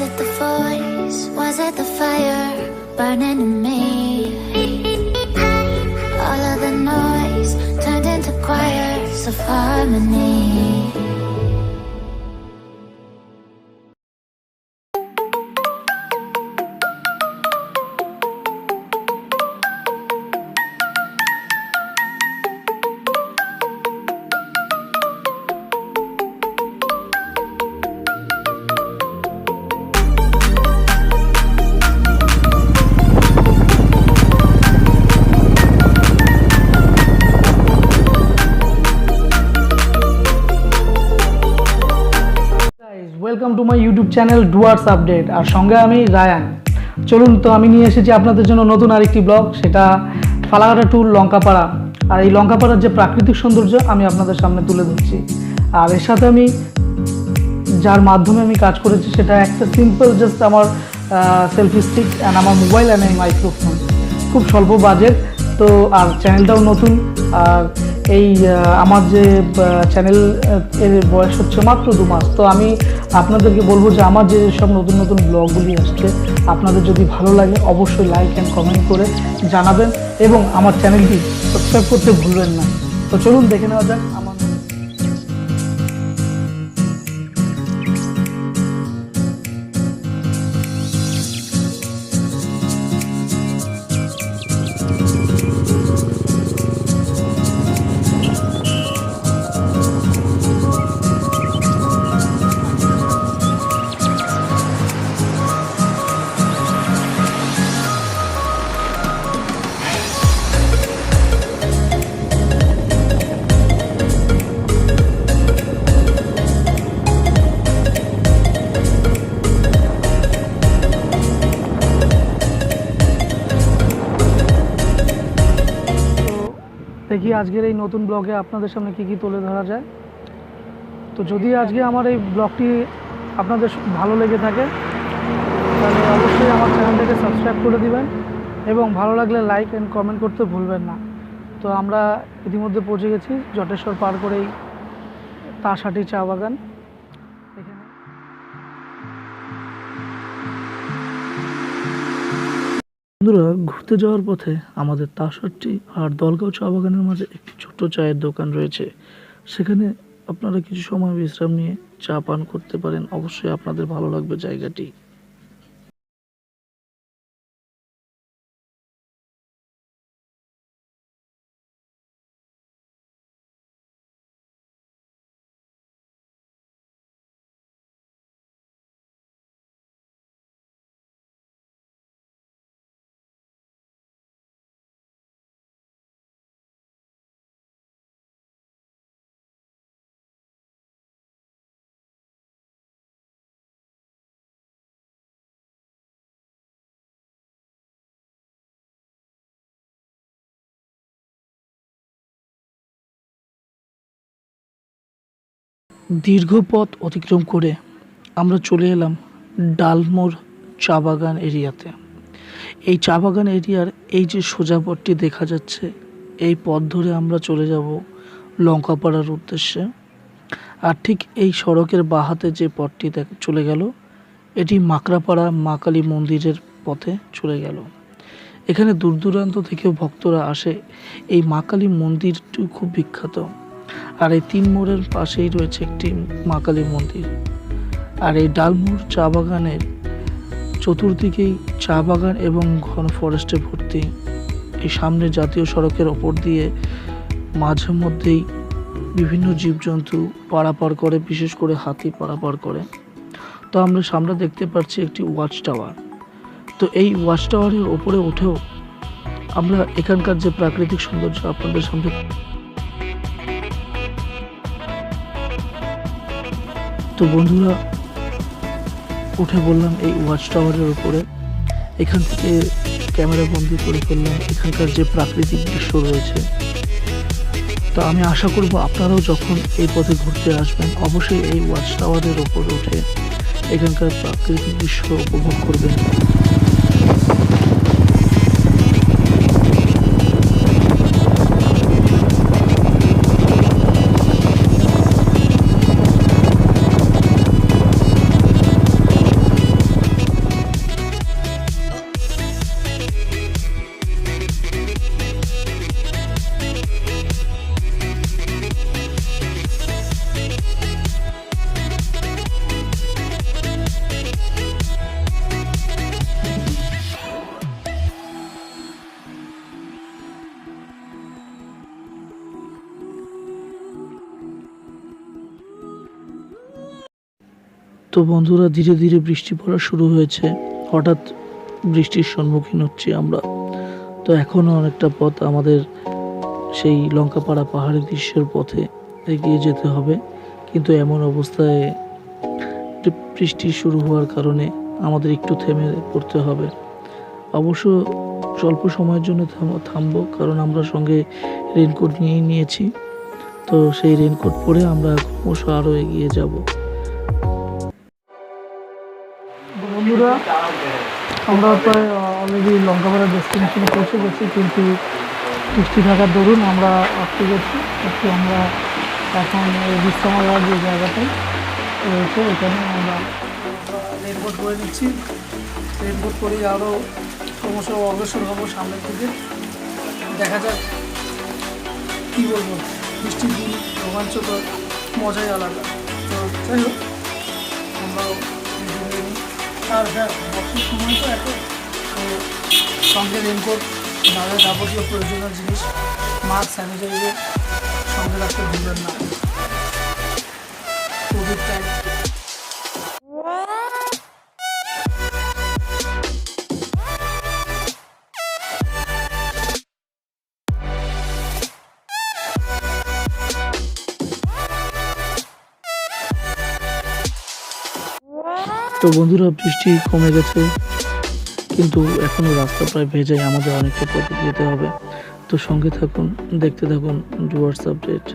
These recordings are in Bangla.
it the voice? Was it the fire burning in me? All of the noise turned into choirs of harmony. Welcome to my YouTube channel Dooars update, আর সঙ্গে আমি রায়ান। চলুন তো আমি নিয়ে এসেছি আপনাদের জন্য নতুন আরেকটি ব্লগ, সেটা ফালাকাটা টু লঙ্কাপাড়া। আর এই লঙ্কাপাড়ার যে প্রাকৃতিক সৌন্দর্য আমি আপনাদের সামনে তুলে ধরছি। আর এর সাথে আমি যার মাধ্যমে আমি কাজ করেছি সেটা একটা সিম্পল জাস্ট আমার সেলফি স্টিক অ্যান্ড আমার মোবাইল অ্যান্ড এই মাইক্রোফোন, খুব স্বল্প বাজেট। তো আর চ্যানেলটাও নতুন, আর এই আমার যে চ্যানেল এর বয়স হচ্ছে মাত্র 2 মাস। তো আমি আপনাদেরকে বলবো যে আমার যে সব নতুন নতুন ব্লগগুলি আসছে আপনাদের যদি ভালো লাগে অবশ্যই লাইক অ্যান্ড কমেন্ট করে জানাবেন এবং আমার চ্যানেলটি সাবস্ক্রাইব করতে ভুলবেন না। তো চলুন দেখে নেওয়া যাক আমার। দেখি আজকের এই নতুন ব্লগে আপনাদের সামনে কী কী তুলে ধরা যায়। তো যদি আজকে আমার এই ব্লগটি আপনাদের ভালো লেগে থাকে তাহলে অবশ্যই আমার চ্যানেলটাকে সাবস্ক্রাইব করে দিবেন এবং ভালো লাগলে লাইক অ্যান্ড কমেন্ট করতে ভুলবেন না। তো আমরা ইতিমধ্যে পৌঁছে গেছি জটেশ্বর পার করেই তাসহাটি চা বাগান। বন্ধুরা, ঘুরতে যাওয়ার পথে আমাদের তাসহাটি আর দলগাঁও চা বাগানের মাঝে একটি ছোট্ট চায়ের দোকান রয়েছে। সেখানে আপনারা কিছু সময় বিশ্রাম নিয়ে চা পান করতে পারেন। অবশ্যই আপনাদের ভালো লাগবে জায়গাটি। দীর্ঘ পথ অতিক্রম করে আমরা চলে এলাম ডালমোড় চা বাগান এরিয়াতে। এই চা বাগান এরিয়ার এই যে সোজা পথটি দেখা যাচ্ছে, এই পথ ধরে আমরা চলে যাব লঙ্কাপাড়ার উদ্দেশ্যে। আর ঠিক এই সড়কের বাঁ হাতে যে পথটি চলে গেল, এটি মাকড়াপাড়া মা কালী মন্দিরের পথে চলে গেল। এখানে দূর দূরান্ত থেকেও ভক্তরা আসে। এই মা কালী মন্দিরটি খুব বিখ্যাত। আর এই 3 মোড়ের পাশেই রয়েছে একটি মা কালী মন্দির। আর এই ডালমোড় চা বাগানের চতুর্দিকেই চা বাগান এবং ঘন ফরেস্টে ভর্তি। এই সামনে জাতীয় সড়কের ওপর দিয়ে মাঝে মধ্যেই বিভিন্ন জীবজন্তু পারাপার করে, বিশেষ করে হাতি পারাপার করে। তো আমরা সামনে দেখতে পাচ্ছি একটি ওয়াচ টাওয়ার। তো এই ওয়াচ টাওয়ারের ওপরে উঠেও আমরা এখানকার যে প্রাকৃতিক সৌন্দর্য আপনাদের সামনে তো বন্ধুরা উঠে বললাম এই ওয়াচ টাওয়ারের উপরে। এখান থেকে ক্যামেরা বন্দি করে ফেললাম এখানকার যে প্রাকৃতিক দৃশ্য রয়েছে। তো আমি আশা করব আপনারাও যখন এই পথে ঘুরতে আসবেন অবশ্যই এই ওয়াচ টাওয়ারের উপরে উঠে এখানকার প্রাকৃতিক দৃশ্য উপভোগ করবেন। তো বন্ধুরা, ধীরে ধীরে বৃষ্টি পড়া শুরু হয়েছে। হঠাৎ বৃষ্টির সম্মুখীন হচ্ছি আমরা। তো এখনও অনেকটা পথ আমাদের সেই লঙ্কাপাড়া পাহাড়ি দৃশ্যের পথে এগিয়ে যেতে হবে, কিন্তু এমন অবস্থায় বৃষ্টি শুরু হওয়ার কারণে আমাদের একটু থেমে পড়তে হবে। অবশ্য স্বল্প সময়ের জন্য থামবো, কারণ আমরা সঙ্গে রেনকোট নিয়েই নিয়েছি। তো সেই রেনকোট পরে আমরা ক্রমশ আরও এগিয়ে যাব। বন্ধুরা, আমরা প্রায় অলরেডি লঙ্কাপাড়া ডেস্টিনেশনে পৌঁছে গেছি, কিন্তু বৃষ্টি থাকার দরুন আমরা আটকে গেছি। আমরা এখন বিশ্রামাগার যে জায়গাটায় রয়েছে এখানে আমরা রেনকোট পরে নিচ্ছি। রেনকোট পরেই আরও ক্রমশ অগ্রসর হবো সামনের দিকে। দেখা যাক, কী বলবো, বৃষ্টির দিন রোমাঞ্চকর, মজাই আলাদা। তো যাই হোক, আমরাও আর হ্যাঁ, বর্ষার সময় তো এখন, তো সঙ্গে রেনকোট, নানা যাবতীয় প্রয়োজনীয় জিনিস, মাস্ক, স্যানিটাইজার সঙ্গে রাখতে ভুলবেন না। Covid time. তো বন্ধুরা, বৃষ্টি কমে গেছে, কিন্তু এখনও রাস্তা প্রায় ভেজায়, আমাদের অনেকটা পথ যেতে হবে। তো সঙ্গে থাকুন, দেখতে থাকুন ডুয়ার্স আপডেট।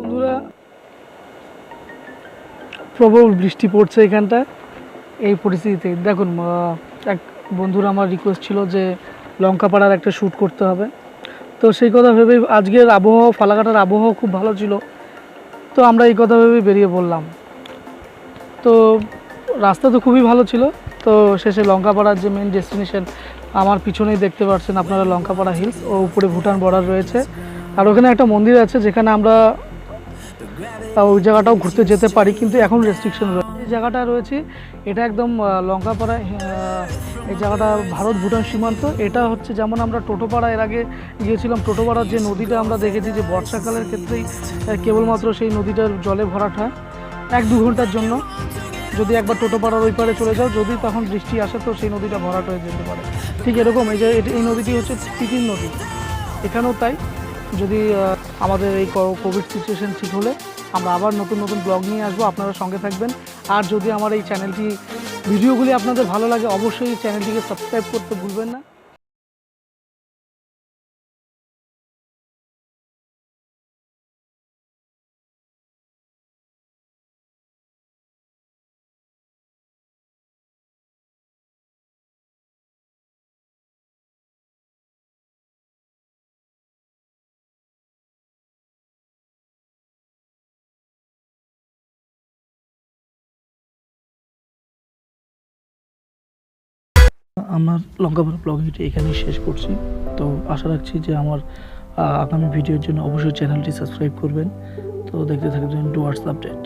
বন্ধুরা, প্রবল বৃষ্টি পড়ছে এখানটায়। এই পরিস্থিতিতে দেখুন, এক বন্ধুরা আমার রিকোয়েস্ট ছিল যে লঙ্কাপাড়ার একটা শ্যুট করতে হবে। তো সেই কথা ভেবেই, আজকের আবহাওয়া, ফালাকাটার আবহাওয়া খুব ভালো ছিল, তো আমরা এই কথা ভেবেই বেরিয়ে পড়লাম। তো রাস্তা তো খুবই ভালো ছিল। তো শেষে লঙ্কাপাড়ার যে মেন ডেস্টিনেশন, আমার পিছনেই দেখতে পাচ্ছেন আপনারা লঙ্কাপাড়া হিলস, ও উপরে ভুটান বর্ডার রয়েছে। আর ওখানে একটা মন্দির আছে যেখানে আমরা ওই জায়গাটাও ঘুরতে যেতে পারি, কিন্তু এখন রেস্ট্রিকশন রয়েছে। এই জায়গাটা রয়েছে, এটা একদম লঙ্কাপাড়া, এই জায়গাটা ভারত ভুটান সীমান্ত। এটা হচ্ছে, যেমন আমরা টোটোপাড়া এর আগে গিয়েছিলাম, টোটোপাড়ার যে নদীটা আমরা দেখেছি যে বর্ষাকালের ক্ষেত্রেই কেবলমাত্র সেই নদীটার জলে ভরাট হয় 1-2 ঘন্টার জন্য। যদি একবার টোটোপাড়ার ওই পারে চলে যাও, যদি তখন বৃষ্টি আসে, তো সেই নদীটা ভরাট হয়ে যেতে পারে। ঠিক এরকম এই নদীটি হচ্ছে তিতির নদী, এখানেও তাই। যদি আমাদের এই কোভিড সিচুয়েশন ঠিক হলে আমরা আবার নতুন নতুন ব্লগ নিয়ে আসবো, আপনারা সঙ্গে থাকবেন। আর যদি আমার এই ভিডিওগুলি আপনাদের ভালো লাগে, অবশ্যই এই চ্যানেলটিকে সাবস্ক্রাইব করতে ভুলবেন না। আমার লঙ্কাপাড়া ব্লগিংটি এখানেই শেষ করছি। তো আশা রাখছি যে আমার আগামী ভিডিওর জন্য অবশ্যই চ্যানেলটি সাবস্ক্রাইব করবেন। তো দেখতে থাকবেন ডুয়ার্স আপডেট।